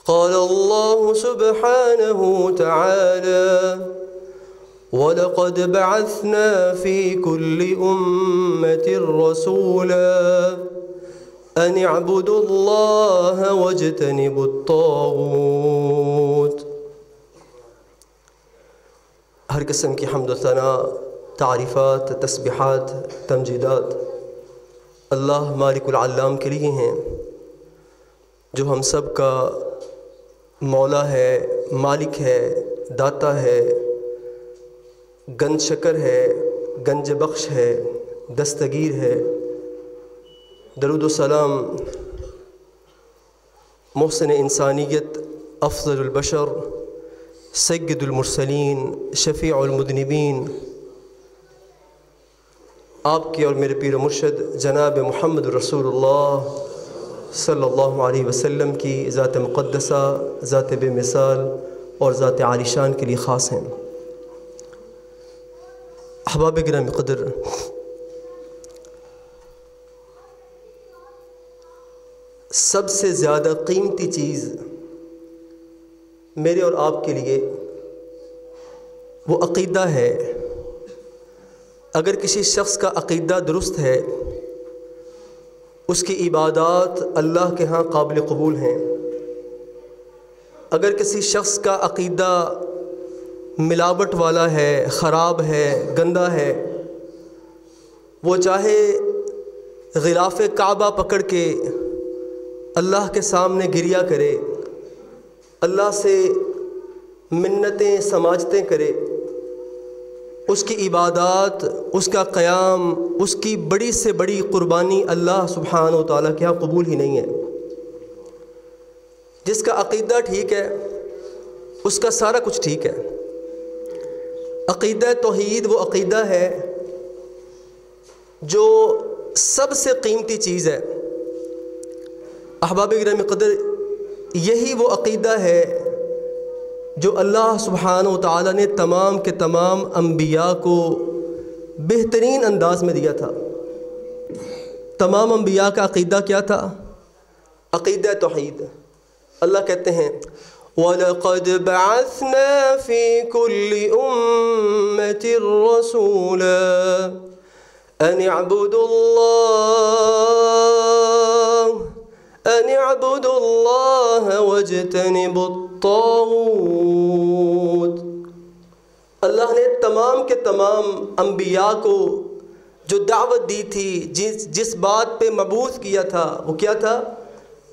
قال الله سبحانه تعالى: وَلَقَدْ بَعَثْنَا فِي كُلِّ أُمَّةٍ رَسُولًا أَنِ اعْبُدُوا اللَّهَ وَاجْتَنِبُوا الطَّاغُوتَ۔ ہر قسم کی حمد و ثنا، تعریفات، تسبیحات، تمجیدات اللہ مالک العلام کے لیے ہیں، جو ہم سب کا مولا ہے، مالک ہے، داتا ہے، گنج شکر ہے، گنج بخش ہے، دستگیر ہے۔ درود و سلام محسن انسانیت، افضل البشر، سید المرسلین، شفیع المذنبین، آپ کے اور میرے پیر و مرشد جناب محمد رسول اللہ صلی اللہ علیہ وسلم کی ذات مقدسہ، ذات بے مثال اور ذات عالی شان کے لیے خاص ہیں۔ احباب گرامی قدر، سب سے زیادہ قیمتی چیز میرے اور آپ کے لیے وہ عقیدہ ہے۔ اگر کسی شخص کا عقیدہ درست ہے، اس کی عبادات اللہ کے ہاں قابل قبول ہیں۔ اگر کسی شخص کا عقیدہ ملاوٹ والا ہے، خراب ہے، گندا ہے، وہ چاہے غلاف کعبہ پکڑ کے اللہ کے سامنے گریہ کرے، اللہ سے منتیں سماجتیں کرے، اس کی عبادات، اس کا قیام، اس کی بڑی سے بڑی قربانی اللہ سبحانہ و تعالیٰ کے ہاں قبول ہی نہیں ہے۔ جس کا عقیدہ ٹھیک ہے، اس کا سارا کچھ ٹھیک ہے۔ عقیدہ توحید وہ عقیدہ ہے جو سب سے قیمتی چیز ہے۔ احباب گرامی قدر، یہی وہ عقیدہ ہے جو اللہ سبحانہ و تعالیٰ نے تمام کے تمام انبیاء کو بہترین انداز میں دیا تھا۔ تمام انبیاء کا عقیدہ کیا تھا؟ عقیدہ توحید۔ اللہ کہتے ہیں وَلَقَدْ بَعَثْنَا فِي كُلِّ أُمَّةٍ رَسُولًا أَنِ اعْبُدُوا اللَّهَ وَاجْتَنِبُوا الطَّاغُوتَ۔ اللہ نے تمام کے تمام انبیاء کو جو دعوت دی تھی، جس بات پہ مبعوث کیا تھا، وہ کیا تھا؟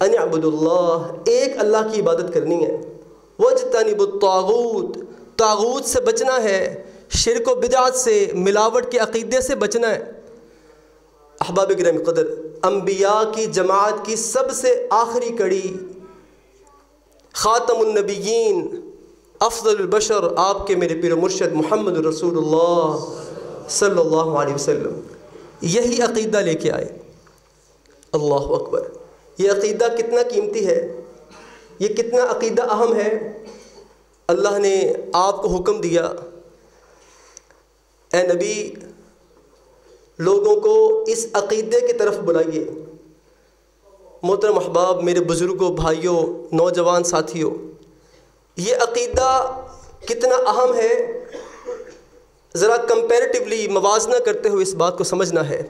ان اعبدوا اللہ، ایک اللہ کی عبادت کرنی ہے۔ واجتنبوا الطاغوت، طاغوت سے بچنا ہے، شرک و بدعت سے، ملاوٹ کے عقیدے سے بچنا ہے۔ احباب گرامی قدر، انبیاء کی جماعت کی سب سے آخری کڑی، خاتم النبیین، افضل البشر، آپ کے میرے پیر و مرشد محمد رسول اللہ صلی اللہ علیہ وسلم یہی عقیدہ لے کے آئے۔ اللہ اکبر! یہ عقیدہ کتنا قیمتی ہے، یہ کتنا عقیدہ اہم ہے۔ اللہ نے آپ کو حکم دیا، اے نبی، لوگوں کو اس عقیدے کی طرف بلائیے۔ محترم احباب، میرے بزرگوں، بھائیوں، نوجوان ساتھیوں، یہ عقیدہ کتنا اہم ہے، ذرا کمپیریٹیولی موازنہ کرتے ہوئے اس بات کو سمجھنا ہے۔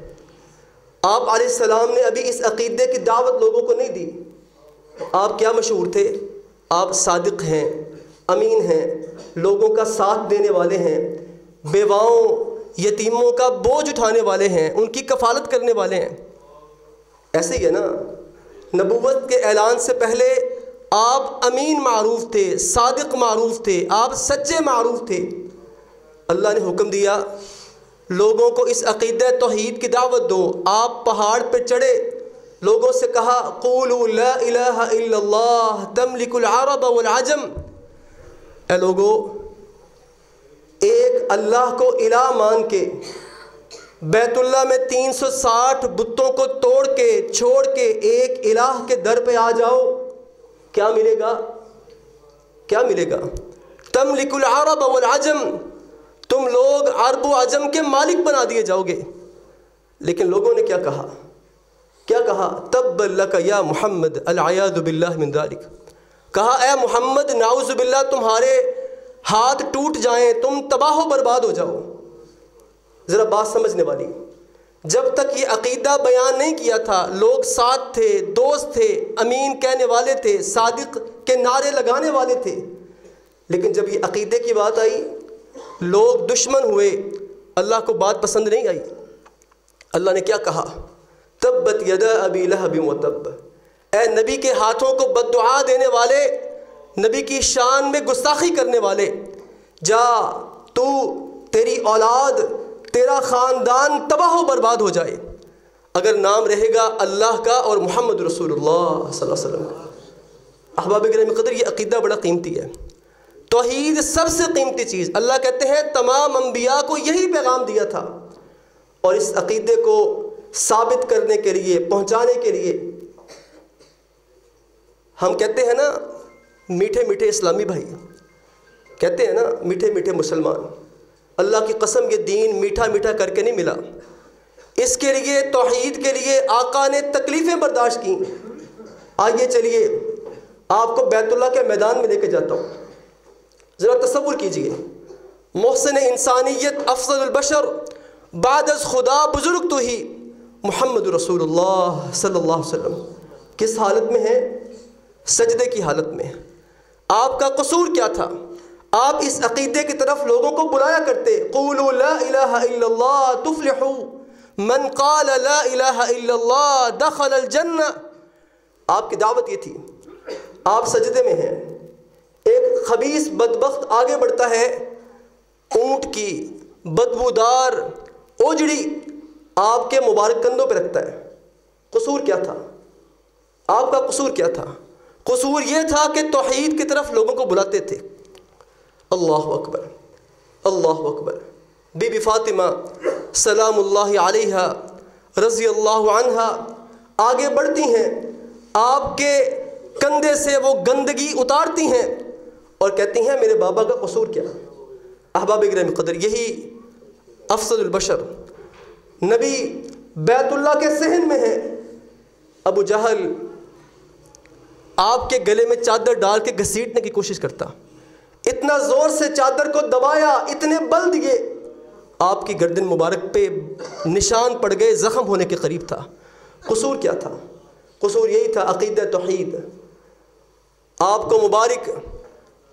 آپ علیہ السلام نے ابھی اس عقیدے کی دعوت لوگوں کو نہیں دی۔ آپ کیا مشہور تھے؟ آپ صادق ہیں، امین ہیں، لوگوں کا ساتھ دینے والے ہیں، بیواؤں، یتیموں کا بوجھ اٹھانے والے ہیں، ان کی کفالت کرنے والے ہیں۔ ایسے ہی ہے نا، نبوت کے اعلان سے پہلے آپ امین معروف تھے، صادق معروف تھے، آپ سچے معروف تھے۔ اللہ نے حکم دیا لوگوں کو اس عقیدہ توحید کی دعوت دو۔ آپ پہاڑ پہ چڑھے، لوگوں سے کہا قولوا لا الہ الا اللہ تملک العرب والعجم۔ اے لوگو، ایک اللہ کو الہ مان کے بیت اللہ میں 360 بتوں کو توڑ کے چھوڑ کے ایک الہ کے در پہ آ جاؤ، کیا ملے گا؟ کیا ملے گا؟ تملک العرب والعجم، تم لوگ عرب و عجم کے مالک بنا دیے جاؤ گے۔ لیکن لوگوں نے کیا کہا؟ کیا کہا؟ تب لک یا محمد، العیاذ باللہ من ذالک۔ کہا اے محمد نعوذ باللہ تمہارے ہاتھ ٹوٹ جائیں، تم تباہ و برباد ہو جاؤ۔ ذرا بات سمجھنے والی، جب تک یہ عقیدہ بیان نہیں کیا تھا لوگ ساتھ تھے، دوست تھے، امین کہنے والے تھے، صادق کے نعرے لگانے والے تھے، لیکن جب یہ عقیدے کی بات آئی لوگ دشمن ہوئے، اللہ کو بات پسند نہیں آئی۔ اللہ نے کیا کہا؟ تبت یدا ابی لہب وتب، اے نبی کے ہاتھوں کو بد دعا دینے والے، نبی کی شان میں گستاخی کرنے والے، جا تو، تیری اولاد، تیرا خاندان تباہ و برباد ہو جائے اگر نام رہے گا اللہ کا اور محمد رسول اللہ صلی اللہ علیہ وسلم کا۔ احباب گرامی قدر، یہ عقیدہ بڑا قیمتی ہے، توحید سب سے قیمتی چیز۔ اللہ کہتے ہیں تمام انبیاء کو یہی پیغام دیا تھا، اور اس عقیدے کو ثابت کرنے کے لیے، پہنچانے کے لیے، ہم کہتے ہیں نا میٹھے میٹھے اسلامی بھائی، کہتے ہیں نا میٹھے میٹھے مسلمان، اللہ کی قسم یہ دین میٹھا میٹھا کر کے نہیں ملا، اس کے لیے، توحید کے لیے آقا نے تکلیفیں برداشت کی۔ آئیے چلیے آپ کو بیت اللہ کے میدان میں لے کے جاتا ہوں، ذرا تصور کیجئے، محسن انسانیت، افضل البشر، بعد از خدا بزرگ تو ہی، محمد رسول اللہ صلی اللہ علیہ وسلم کس حالت میں ہے؟ سجدے کی حالت میں۔ آپ کا قصور کیا تھا؟ آپ اس عقیدے کی طرف لوگوں کو بلایا کرتے، قولوا لا الہ الا اللہ تفلحوا، من قال لا الہ الا اللہ دخل الجنہ۔ آپ کی دعوت یہ تھی، آپ سجدے میں ہیں، ایک خبیث بدبخت آگے بڑھتا ہے، اونٹ کی بدبودار اوجڑی آپ کے مبارک کندھوں پہ رکھتا ہے۔ قصور کیا تھا؟ آپ کا قصور کیا تھا؟ قصور یہ تھا کہ توحید کی طرف لوگوں کو بلاتے تھے۔ اللہ اکبر، اللہ اکبر۔ بی بی فاطمہ سلام اللہ علیہا رضی اللہ عنہا آگے بڑھتی ہیں، آپ کے کندھے سے وہ گندگی اتارتی ہیں اور کہتی ہیں میرے بابا کا قصور کیا؟ احباب گرامی قدر، یہی افضل البشر نبی بیت اللہ کے صحن میں ہیں، ابو جہل آپ کے گلے میں چادر ڈال کے گھسیٹنے کی کوشش کرتا، اتنا زور سے چادر کو دبایا، اتنے بل دیے، آپ کی گردن مبارک پہ نشان پڑ گئے، زخم ہونے کے قریب تھا۔ قصور کیا تھا؟ قصور یہی تھا عقیدہ توحید۔ آپ کو مبارک،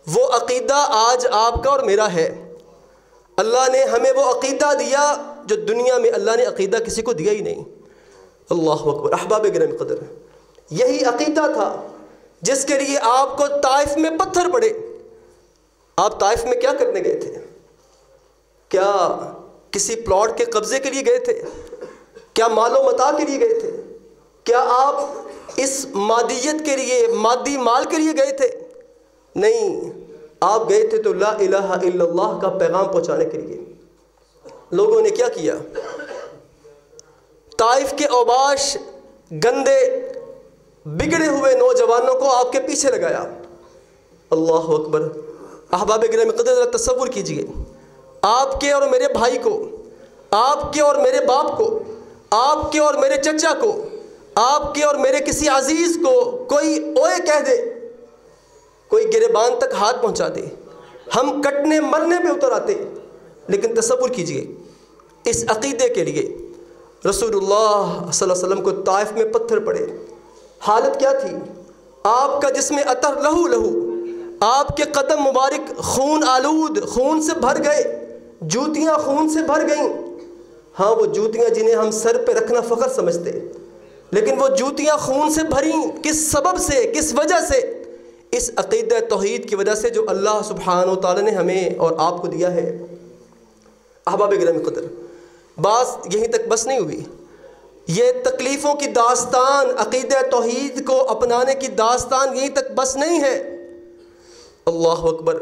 وہ عقیدہ آج آپ کا اور میرا ہے۔ اللہ نے ہمیں وہ عقیدہ دیا جو دنیا میں اللہ نے عقیدہ کسی کو دیا ہی نہیں۔ اللہ اکبر۔ احباب گرامی قدر، یہی عقیدہ تھا جس کے لیے آپ کو طائف میں پتھر پڑے۔ آپ طائف میں کیا کرنے گئے تھے؟ کیا کسی پلاٹ کے قبضے کے لیے گئے تھے؟ کیا مال و متاع کے لیے گئے تھے؟ کیا آپ اس مادیت کے لیے، مادی مال کے لیے گئے تھے؟ نہیں، آپ گئے تھے تو لا الہ الا اللہ کا پیغام پہنچانے کے لیے۔ لوگوں نے کیا کیا؟ طائف کے اوباش، گندے بگڑے ہوئے نوجوانوں کو آپ کے پیچھے لگایا۔ اللہ اکبر۔ احباب گرامی قدر، ذرا تصور کیجئے، آپ کے اور میرے بھائی کو، آپ کے اور میرے باپ کو، آپ کے اور میرے چچا کو، آپ کے اور میرے کسی عزیز کو کوئی اوے کہہ دے، کوئی گریبان تک ہاتھ پہنچا دے، ہم کٹنے مرنے پہ اتر آتے۔ لیکن تصور کیجئے، اس عقیدے کے لیے رسول اللہ صلی اللہ علیہ وسلم کو طائف میں پتھر پڑے۔ حالت کیا تھی؟ آپ کا جسم عطر لہو لہو، آپ کے قدم مبارک خون آلود، خون سے بھر گئے، جوتیاں خون سے بھر گئیں۔ ہاں، وہ جوتیاں جنہیں ہم سر پہ رکھنا فخر سمجھتے، لیکن وہ جوتیاں خون سے بھریں، کس سبب سے، کس وجہ سے؟ اس عقیدہ توحید کی وجہ سے جو اللہ سبحانہ و تعالی نے ہمیں اور آپ کو دیا ہے۔ احباب گرامی قدر، بات یہیں تک بس نہیں ہوئی، یہ تکلیفوں کی داستان، عقیدہ توحید کو اپنانے کی داستان یہیں تک بس نہیں ہے۔ اللہ اکبر۔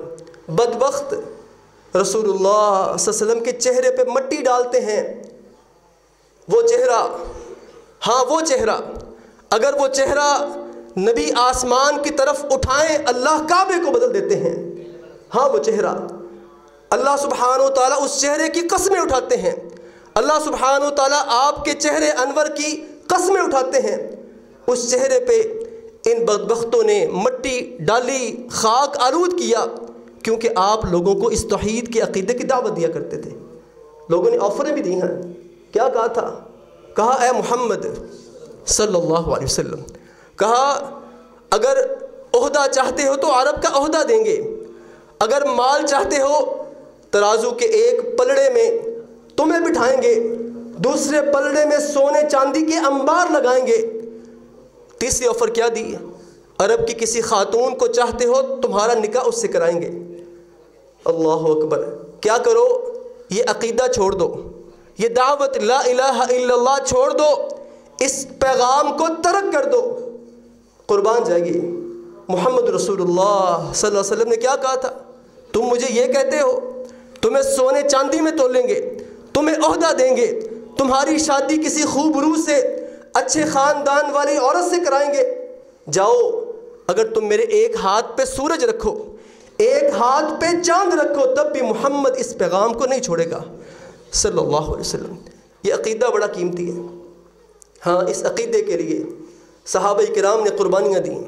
بدبخت رسول اللہ صلی اللہ علیہ وسلم کے چہرے پہ مٹی ڈالتے ہیں۔ وہ چہرہ، ہاں وہ چہرہ، اگر وہ چہرہ نبی آسمان کی طرف اٹھائیں اللہ کعبے کو بدل دیتے ہیں۔ ہاں وہ چہرہ، اللہ سبحانہ و تعالیٰ اس چہرے کی قسمیں اٹھاتے ہیں۔ اللہ سبحانہ و تعالیٰ آپ کے چہرے انور کی قسمیں اٹھاتے ہیں۔ اس چہرے پہ ان بدبختوں نے مٹی ڈالی، خاک آلود کیا، کیونکہ آپ لوگوں کو اس توحید کے عقیدے کی دعوت دیا کرتے تھے۔ لوگوں نے آفریں بھی دی ہیں، کیا کہا تھا؟ کہا اے محمد صلی اللہ علیہ وسلم، کہا اگر عہدہ چاہتے ہو تو عرب کا عہدہ دیں گے، اگر مال چاہتے ہو ترازو کے ایک پلڑے میں تمہیں بٹھائیں گے، دوسرے پلڑے میں سونے چاندی کے انبار لگائیں گے۔ تیسری آفر کیا دی؟ عرب کی کسی خاتون کو چاہتے ہو تمہارا نکاح اس سے کرائیں گے۔ اللہ اکبر! کیا کرو؟ یہ عقیدہ چھوڑ دو، یہ دعوت لا الہ الا اللہ چھوڑ دو، اس پیغام کو ترک کر دو، قربان جائیے۔ محمد رسول اللہ صلی اللہ علیہ وسلم نے کیا کہا تھا؟ تم مجھے یہ کہتے ہو تمہیں سونے چاندی میں تولیں گے، تمہیں عہدہ دیں گے، تمہاری شادی کسی خوب روح سے، اچھے خاندان والی عورت سے کرائیں گے؟ جاؤ، اگر تم میرے ایک ہاتھ پہ سورج رکھو، ایک ہاتھ پہ چاند رکھو، تب بھی محمد اس پیغام کو نہیں چھوڑے گا صلی اللہ علیہ وسلم۔ یہ عقیدہ بڑا قیمتی ہے۔ ہاں، اس عقیدے کے لیے صحابہ کرام نے قربانیاں دیں،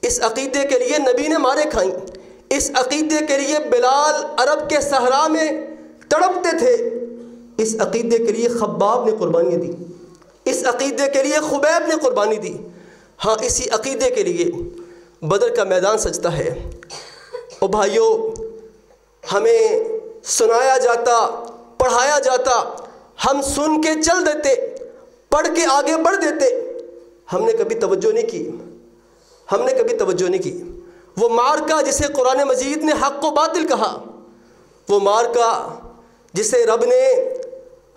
اس عقیدے کے لیے نبی نے مارے کھائیں، اس عقیدے کے لیے بلال عرب کے صحرا میں تڑپتے تھے، اس عقیدے کے لیے خباب نے قربانیاں دی، اس عقیدے کے لیے خبیب نے قربانی دی۔ ہاں، اسی عقیدے کے لیے بدر کا میدان سجتا ہے۔ او بھائیو، ہمیں سنایا جاتا، پڑھایا جاتا، ہم سن کے چل دیتے، پڑھ کے آگے بڑھ دیتے، ہم نے کبھی توجہ نہیں کی، ہم نے کبھی توجہ نہیں کی۔ وہ معرکہ جسے قرآن مجید نے حق و باطل کہا، وہ معرکہ جسے رب نے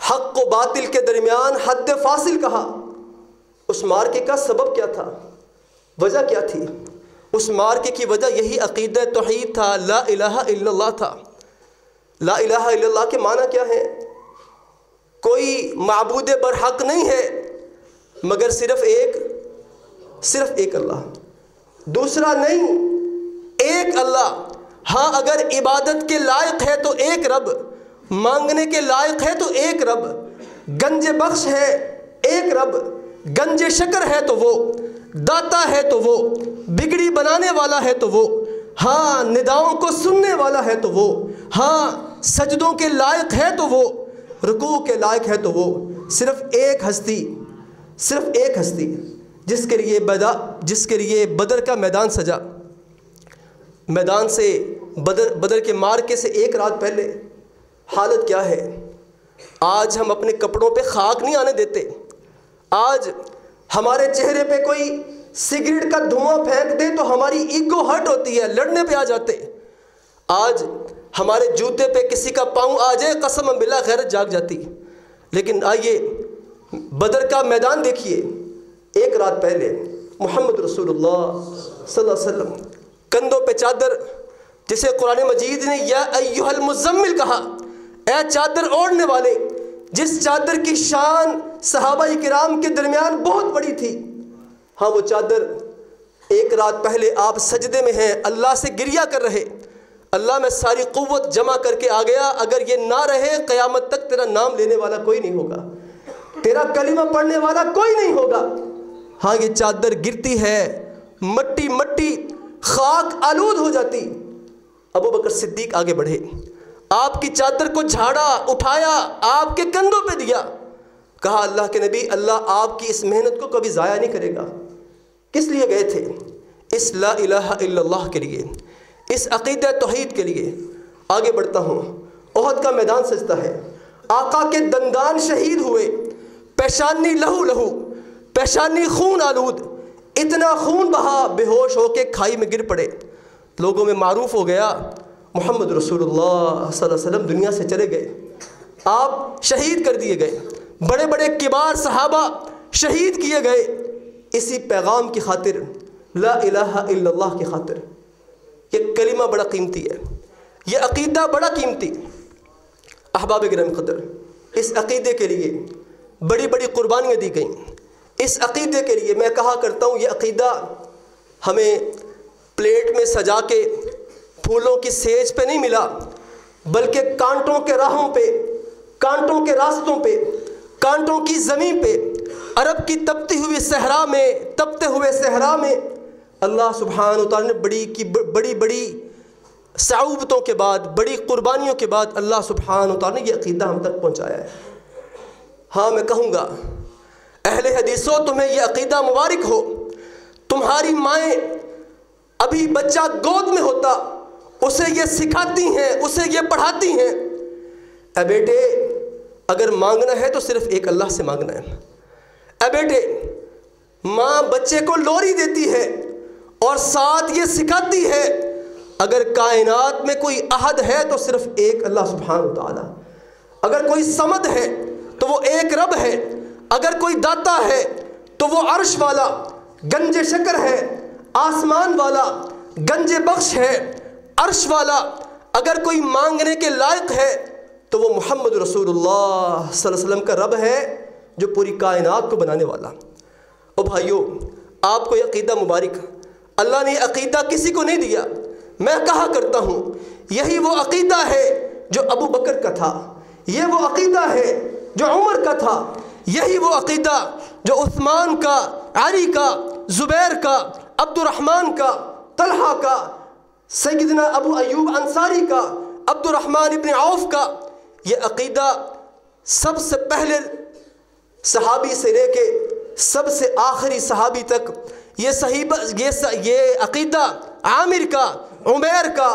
حق و باطل کے درمیان حد فاصل کہا، اس معرکے کا سبب کیا تھا؟ وجہ کیا تھی؟ اس معرکے کی وجہ یہی عقیدہ توحید تھا، لا الہ الا اللہ تھا۔ لا الہ الا اللہ کے معنی کیا ہے؟ کوئی معبود برحق نہیں ہے مگر صرف ایک اللہ، دوسرا نہیں، ایک اللہ۔ ہاں، اگر عبادت کے لائق ہے تو ایک رب، مانگنے کے لائق ہے تو ایک رب، گنج بخش ہے ایک رب، گنج شکر ہے تو وہ، داتا ہے تو وہ، بگڑی بنانے والا ہے تو وہ، ہاں نداؤں کو سننے والا ہے تو وہ، ہاں سجدوں کے لائق ہے تو وہ، رکوع کے لائق ہے تو وہ۔ صرف ایک ہستی جس کے لیے بدر کا میدان سجا۔ میدان سے بدر کے معرکے سے ایک رات پہلے حالت کیا ہے؟ آج ہم اپنے کپڑوں پہ خاک نہیں آنے دیتے، آج ہمارے چہرے پہ کوئی سگریٹ کا دھواں پھینک دے تو ہماری ایگو ہرٹ ہوتی ہے، لڑنے پہ آ جاتے۔ آج ہمارے جوتے پہ کسی کا پاؤں آ جائے، قسم باللہ غیرت جاگ جاتی۔ لیکن آئیے بدر کا میدان دیکھیے، ایک رات پہلے محمد رسول اللہ صلی اللہ علیہ وسلم کندھوں پہ چادر، جسے قرآن مجید نے یا ایھا المزمل کہا، اے چادر اوڑھنے والے، جس چادر کی شان صحابہ کرام کے درمیان بہت بڑی تھی۔ ہاں، وہ چادر ایک رات پہلے آپ سجدے میں ہیں، اللہ سے گریہ کر رہے، اللہ میں ساری قوت جمع کر کے آ گیا، اگر یہ نہ رہے قیامت تک تیرا نام لینے والا کوئی نہیں ہوگا، تیرا کلمہ پڑھنے والا کوئی نہیں ہوگا۔ ہاں، یہ چادر گرتی ہے، مٹی خاک آلود ہو جاتی۔ ابو بکر صدیق آگے بڑھے، آپ کی چادر کو جھاڑا، اٹھایا، آپ کے کندھوں پہ دیا، کہا اللہ کے نبی، اللہ آپ کی اس محنت کو کبھی ضائع نہیں کرے گا۔ کس لیے گئے تھے؟ اس لا الہ الا اللہ کے لیے، اس عقیدہ توحید کے لیے۔ آگے بڑھتا ہوں، احد کا میدان سجتا ہے، آقا کے دندان شہید ہوئے، پیشانی لہو، پیشانی خون آلود، اتنا خون بہا، بے ہوش ہو کے کھائی میں گر پڑے۔ لوگوں میں معروف ہو گیا محمد رسول اللہ صلی اللہ علیہ وسلم دنیا سے چلے گئے، آپ شہید کر دیے گئے، بڑے بڑے کبار صحابہ شہید کیے گئے، اسی پیغام کی خاطر، لا الہ الا اللہ کی خاطر۔ یہ کلمہ بڑا قیمتی ہے، یہ عقیدہ بڑا قیمتی۔ احباب گرامی قدر، اس عقیدے کے لیے بڑی بڑی قربانیاں دی گئیں۔ اس عقیدے کے لیے میں کہا کرتا ہوں، یہ عقیدہ ہمیں پلیٹ میں سجا کے پھولوں کی سیج پہ نہیں ملا، بلکہ کانٹوں کے راہوں پہ، کانٹوں کے راستوں پہ، کانٹوں کی زمین پہ، عرب کی تپتی ہوئی صحرا میں، تپتے ہوئے صحرا میں اللہ سبحانہ و تعالیٰ نے بڑی صعوبتوں کے بعد، بڑی قربانیوں کے بعد اللہ سبحانہ و تعالیٰ نے یہ عقیدہ ہم تک پہنچایا ہے۔ ہاں میں کہوں گا اہل حدیثوں تمہیں یہ عقیدہ مبارک ہو، تمہاری مائیں ابھی بچہ گود میں ہوتا اسے یہ سکھاتی ہیں، اسے یہ پڑھاتی ہیں، اے بیٹے اگر مانگنا ہے تو صرف ایک اللہ سے مانگنا ہے۔ اے بیٹے، ماں بچے کو لوری دیتی ہے اور ساتھ یہ سکھاتی ہے اگر کائنات میں کوئی احد ہے تو صرف ایک اللہ سبحانہ و تعالیٰ، اگر کوئی صمد ہے تو وہ ایک رب ہے، اگر کوئی داتا ہے تو وہ عرش والا گنج شکر ہے، آسمان والا گنج بخش ہے، عرش والا اگر کوئی مانگنے کے لائق ہے تو وہ محمد رسول اللہ صلی اللہ علیہ وسلم کا رب ہے جو پوری کائنات کو بنانے والا۔ اور بھائیو، آپ کو یہ عقیدہ مبارک، اللہ نے یہ عقیدہ کسی کو نہیں دیا۔ میں کہا کرتا ہوں یہی وہ عقیدہ ہے جو ابو بکر کا تھا، یہ وہ عقیدہ ہے جو عمر کا تھا، یہی وہ عقیدہ جو عثمان کا، علی کا، زبیر کا، عبد الرحمن کا، طلحہ کا، سیدنا ابو ایوب انصاری کا، عبد الرحمن ابن عوف کا۔ یہ عقیدہ سب سے پہلے صحابی سے لے کے سب سے آخری صحابی تک، یہ عقیدہ عامر کا، عمیر کا،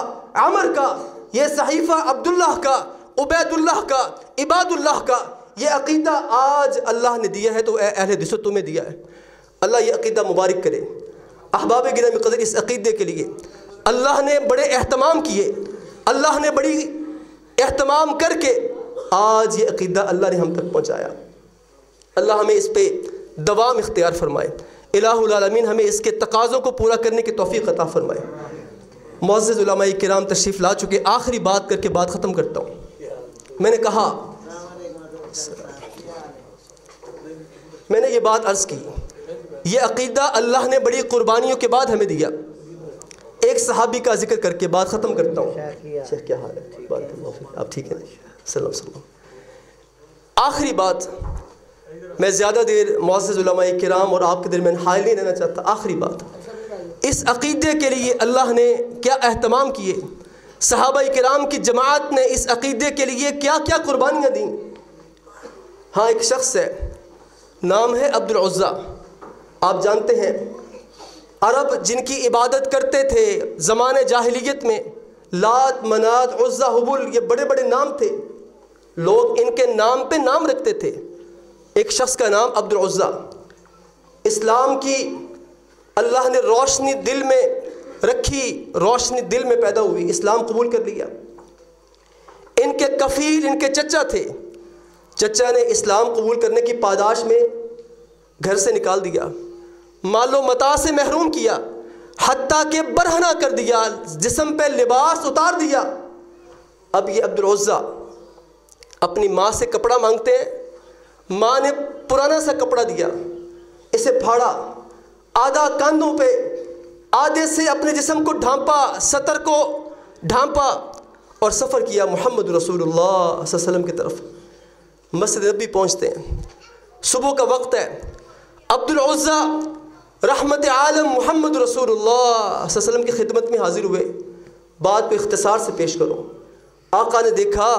عمر کا، یہ صحیفہ عبداللہ کا، عبید اللہ کا، عباد اللہ کا، یہ عقیدہ آج اللہ نے دیا ہے تو اے اہل حدیث تمہیں دیا ہے۔ اللہ یہ عقیدہ مبارک کرے۔ احباب گرامی قدر، اس عقیدے کے لیے اللہ نے بڑے اہتمام کیے، اللہ نے بڑی اہتمام کر کے آج یہ عقیدہ اللہ نے ہم تک پہنچایا۔ اللہ ہمیں اس پہ دوام اختیار فرمائے، الہ العالمین ہمیں اس کے تقاضوں کو پورا کرنے کی توفیق عطا فرمائے۔ معزز علماء کرام تشریف لا چکے، آخری بات کر کے بات ختم کرتا ہوں۔ میں نے کہا، میں نے یہ بات عرض کی، یہ عقیدہ اللہ نے بڑی قربانیوں کے بعد ہمیں دیا۔ ایک صحابی کا ذکر کر کے بات ختم کرتا ہوں۔ شیخ کیا حال ہے؟ آپ ٹھیک ہیں؟ صلی اللہ علیہ وسلم۔ آخری بات، میں زیادہ دیر معزز علماء کرام اور آپ کے درمیان حائل نہیں رہنا چاہتا۔ آخری بات، اس عقیدے کے لیے اللہ نے کیا اہتمام کیے، صحابہ کرام کی جماعت نے اس عقیدے کے لیے کیا کیا قربانیاں دیں۔ ہاں ایک شخص ہے، نام ہے عبد العزیٰ۔ آپ جانتے ہیں عرب جن کی عبادت کرتے تھے زمانے جاہلیت میں، لات، منات، عزیٰ، حبل، یہ بڑے بڑے نام تھے، لوگ ان کے نام پہ نام رکھتے تھے۔ ایک شخص کا نام عبد العزیٰ، اسلام کی اللہ نے روشنی دل میں رکھی، روشنی دل میں پیدا ہوئی، اسلام قبول کر لیا۔ ان کے کفیل، ان کے چچا تھے، چچا نے اسلام قبول کرنے کی پاداش میں گھر سے نکال دیا، مال و متاع سے محروم کیا، حتیٰ کہ برہنہ کر دیا، جسم پہ لباس اتار دیا۔ اب یہ عبد العزیٰ اپنی ماں سے کپڑا مانگتے ہیں، ماں نے پرانا سا کپڑا دیا، اسے پھاڑا، آدھا کاندھوں پہ، آدھے سے اپنے جسم کو ڈھانپا، سطر کو ڈھانپا اور سفر کیا محمد رسول اللہ صلی اللہ علیہ وسلم کی طرف۔ مسجد نبی پہنچتے ہیں، صبح کا وقت ہے، عبد العزیٰ رحمت عالم محمد رسول اللہ صلی اللہ علیہ وسلم کی خدمت میں حاضر ہوئے۔ بات کو اختصار سے پیش کرو۔ آقا نے دیکھا،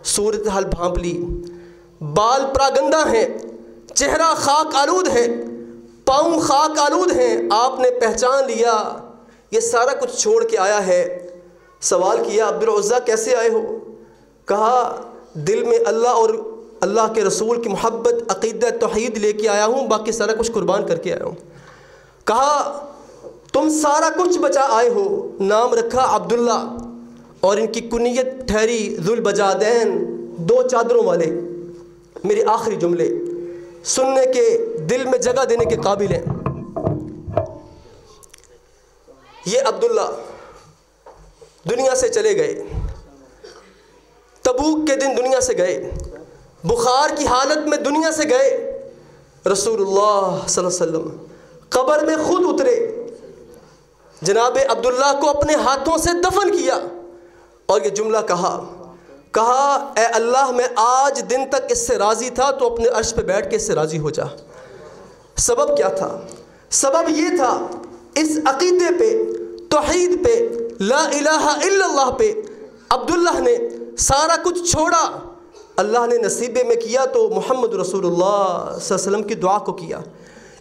صورتحال بھانپ لی، بال پراگندہ ہیں، چہرہ خاک آلود ہے، پاؤں خاک آلود ہیں۔ آپ نے پہچان لیا یہ سارا کچھ چھوڑ کے آیا ہے۔ سوال کیا، عبد العزیٰ کیسے آئے ہو؟ کہا دل میں اللہ اور اللہ کے رسول کی محبت، عقیدہ توحید لے کے آیا ہوں، باقی سارا کچھ قربان کر کے آیا ہوں۔ کہا تم سارا کچھ بچا آئے ہو، نام رکھا عبداللہ، اور ان کی کنیت ٹھہری ذوالبجادین، دو چادروں والے۔ میرے آخری جملے سننے کے، دل میں جگہ دینے کے قابل ہیں۔ یہ عبداللہ دنیا سے چلے گئے، تبوک کے دن دنیا سے گئے، بخار کی حالت میں دنیا سے گئے۔ رسول اللہ صلی اللہ علیہ وسلم قبر میں خود اترے، جناب عبداللہ کو اپنے ہاتھوں سے دفن کیا اور یہ جملہ کہا اے اللہ میں آج دن تک اس سے راضی تھا تو اپنے عرش پہ بیٹھ کے اس سے راضی ہو جا۔ سبب کیا تھا؟ سبب یہ تھا اس عقیدے پہ، توحید پہ، لا الہ الا اللہ پہ عبداللہ نے سارا کچھ چھوڑا. اللہ نے نصیبے میں کیا تو محمد رسول اللہ صلی اللہ علیہ وسلم کی دعا کو کیا.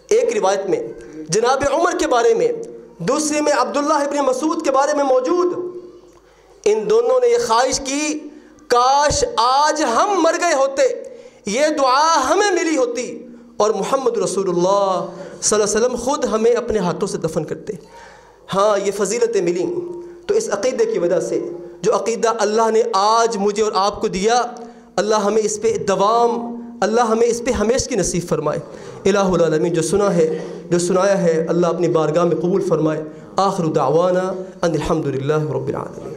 ایک روایت میں جناب عمر کے بارے میں، دوسری میں عبداللہ ابن مسعود کے بارے میں موجود. ان دونوں نے یہ خواہش کی کاش آج ہم مر گئے ہوتے، یہ دعا ہمیں ملی ہوتی اور محمد رسول اللہ صلی اللہ علیہ وسلم خود ہمیں اپنے ہاتھوں سے دفن کرتے. ہاں یہ فضیلتیں ملیں تو اس عقیدے کی وجہ سے، جو عقیدہ اللہ نے آج مجھے اور آپ کو دیا، اللہ ہمیں اس پہ دوام، اللہ ہمیں اس پہ ہمیشہ کی نصیب فرمائے. الہ العالمین جو سنا ہے، جو سنایا ہے، اللہ اپنی بارگاہ میں قبول فرمائے. آخر دعوانا ان الحمد للہ رب العالمین.